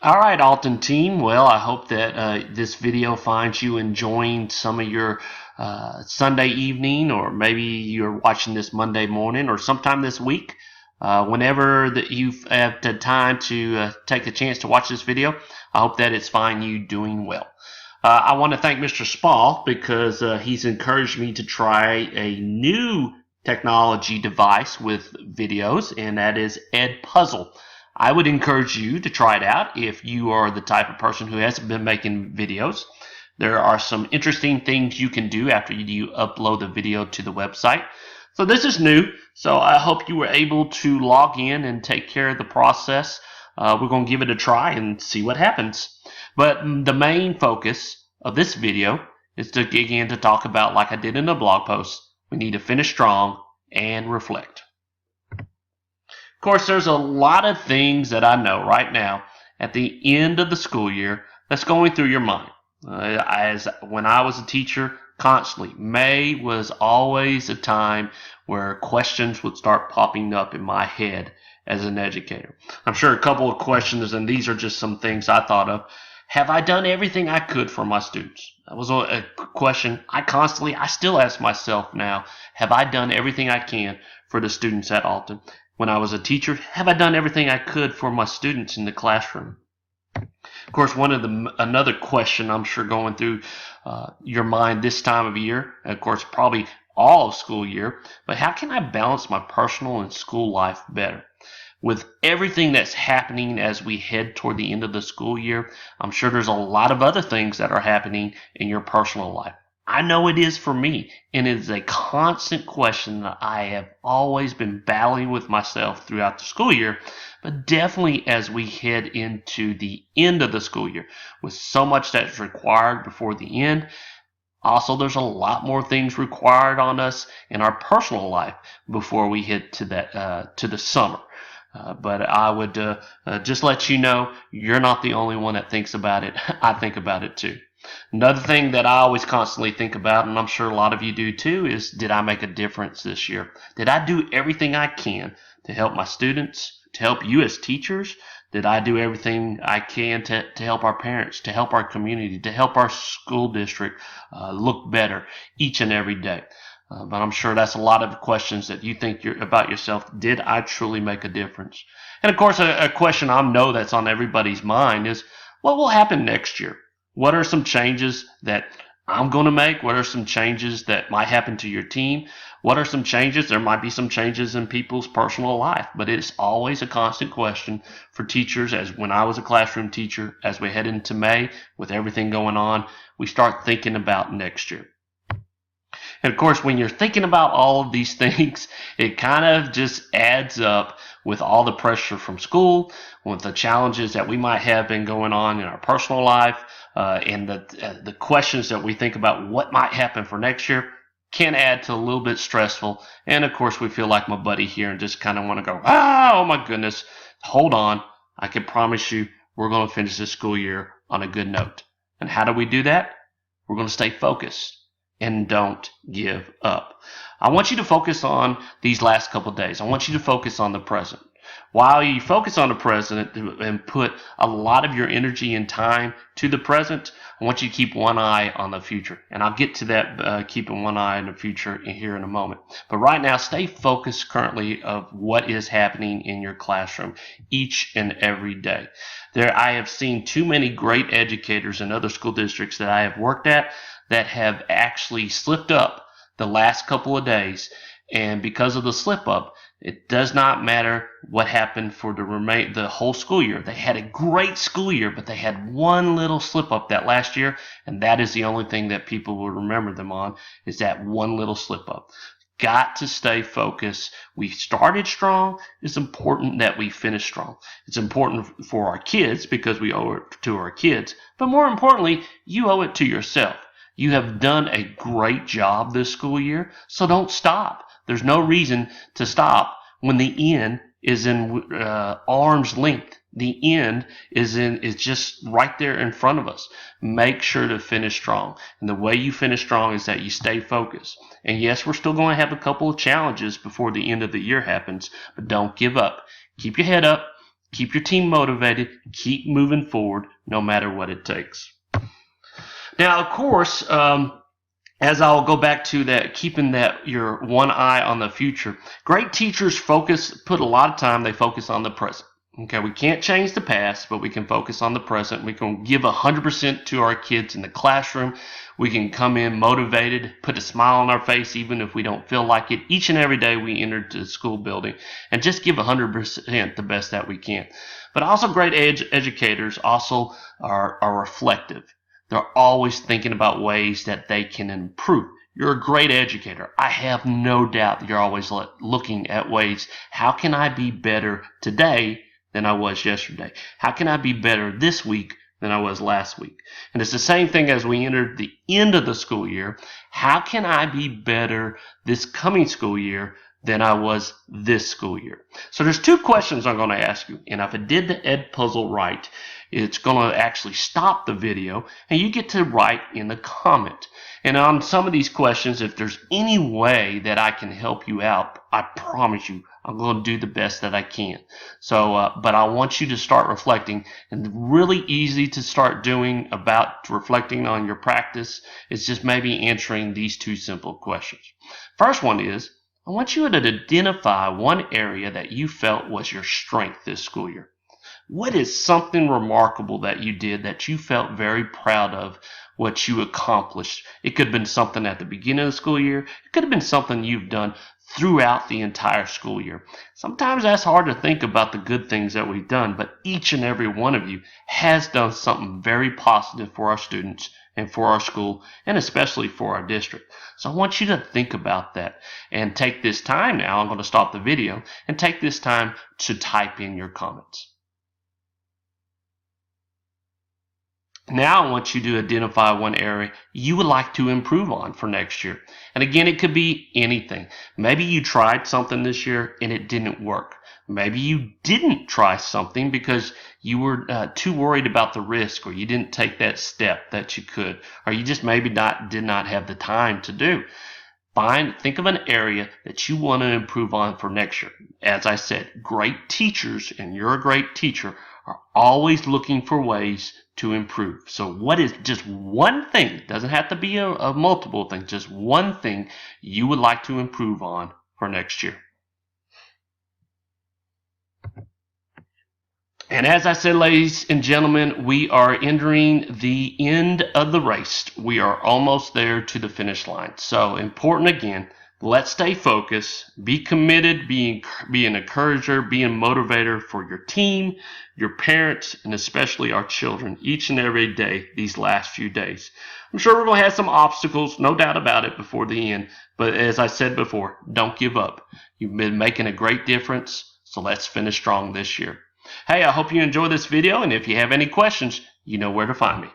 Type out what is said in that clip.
All right, Alton team. Well, I hope that this video finds you enjoying some of your Sunday evening, or maybe you're watching this Monday morning, or sometime this week. Whenever that you have the time to take a chance to watch this video, I hope that it's finding you doing well. I want to thank Mr. Spall because he's encouraged me to try a new technology device with videos, and that is Edpuzzle. I would encourage you to try it out if you are the type of person who hasn't been making videos. There are some interesting things you can do after you upload the video to the website. So this is new, so I hope you were able to log in and take care of the process. We're going to give it a try and see what happens. But the main focus of this video is to again to talk about, like I did in the blog post, we need to finish strong and reflect. Of course, there's a lot of things that I know right now at the end of the school year that's going through your mind. As when I was a teacher, constantly, May was always a time where questions would start popping up in my head as an educator. I'm sure a couple of questions, and these are just some things I thought of. Have I done everything I could for my students? That was a question I still ask myself now. Have I done everything I can for the students at Alton? When I was a teacher, have I done everything I could for my students in the classroom? Of course, another question I'm sure going through your mind this time of year, of course, probably all of school year, but how can I balance my personal and school life better? With everything that's happening as we head toward the end of the school year, I'm sure there's a lot of other things that are happening in your personal life. I know it is for me, and it is a constant question that I have always been battling with myself throughout the school year, but definitely as we head into the end of the school year, with so much that's required before the end. Also, there's a lot more things required on us in our personal life before we hit to the summer. But I would just let you know, you're not the only one that thinks about it. I think about it too. Another thing that I always constantly think about, and I'm sure a lot of you do too, is did I make a difference this year? Did I do everything I can to help my students, to help you as teachers? Did I do everything I can to help our parents, to help our community, to help our school district look better each and every day? But I'm sure that's a lot of questions that you think about yourself. Did I truly make a difference? And of course, a question I know that's on everybody's mind is, what will happen next year? What are some changes that I'm going to make? What are some changes that might happen to your team? What are some changes? There might be some changes in people's personal life, but it's always a constant question for teachers. As when I was a classroom teacher, as we head into May with everything going on, we start thinking about next year. And of course, when you're thinking about all of these things, it kind of just adds up with all the pressure from school, with the challenges that we might have been going on in our personal life, and the questions that we think about what might happen for next year can add to a little bit stressful. And of course, we feel like my buddy here and just kind of want to go, oh my goodness, hold on. I can promise you we're going to finish this school year on a good note. And how do we do that? We're going to stay focused and don't give up. I want you to focus on these last couple of days. I want you to focus on the present. While you focus on the present and put a lot of your energy and time to the present, I want you to keep one eye on the future. And I'll get to that, keeping one eye on the future here in a moment. But right now, stay focused currently of what is happening in your classroom each and every day. I have seen too many great educators in other school districts that I have worked at that have actually slipped up the last couple of days. And because of the slip up, it does not matter what happened for the whole school year. They had a great school year, but they had one little slip up that last year, and that is the only thing that people will remember them on, is that one little slip up. Got to stay focused. We started strong. It's important that we finish strong. It's important for our kids because we owe it to our kids. But more importantly, you owe it to yourself. You have done a great job this school year, so don't stop. There's no reason to stop when the end is in arm's length. The end is just right there in front of us. Make sure to finish strong. And the way you finish strong is that you stay focused. And yes, we're still going to have a couple of challenges before the end of the year happens, but don't give up. Keep your head up. keep your team motivated, keep moving forward no matter what it takes. Now, of course, as I'll go back to that, keeping that your one eye on the future, great teachers put a lot of time, they focus on the present. Okay, we can't change the past, but we can focus on the present. We can give 100% to our kids in the classroom. We can come in motivated, put a smile on our face even if we don't feel like it. Each and every day we enter the school building and just give 100% the best that we can. But also great educators also are reflective. They're always thinking about ways that they can improve. You're a great educator. I have no doubt that you're always looking at ways, how can I be better today than I was yesterday? How can I be better this week than I was last week? And it's the same thing as we enter the end of the school year. How can I be better this coming school year than I was this school year? So there's two questions I'm going to ask you. And if I did the Edpuzzle right, it's going to actually stop the video and you get to write in the comment. And on some of these questions, if there's any way that I can help you out, I promise you, I'm going to do the best that I can. So, but I want you to start reflecting, and really easy to start doing about reflecting on your practice is just maybe answering these two simple questions. First one is, I want you to identify one area that you felt was your strength this school year. What is something remarkable that you did that you felt very proud of what you accomplished? It could have been something at the beginning of the school year. It could have been something you've done throughout the entire school year. Sometimes that's hard to think about the good things that we've done, but each and every one of you has done something very positive for our students and for our school, and especially for our district. So I want you to think about that and take this time now. I'm going to stop the video and take this time to type in your comments. Now I want you to identify one area you would like to improve on for next year. And again, it could be anything. Maybe you tried something this year and it didn't work. Maybe you didn't try something because you were too worried about the risk, or you didn't take that step that you could, or you just maybe did not have the time to do. Think of an area that you want to improve on for next year. As I said, great teachers, and you're a great teacher, are always looking for ways to improve. So what is just one thing, doesn't have to be a multiple thing, just one thing you would like to improve on for next year? And as I said, ladies and gentlemen, we are entering the end of the race. We are almost there to the finish line. So important again, let's stay focused, be committed, be an encourager, be a motivator for your team, your parents, and especially our children each and every day these last few days. I'm sure we're going to have some obstacles, no doubt about it, before the end. But as I said before, don't give up. You've been making a great difference, so let's finish strong this year. Hey, I hope you enjoyed this video, and if you have any questions, you know where to find me.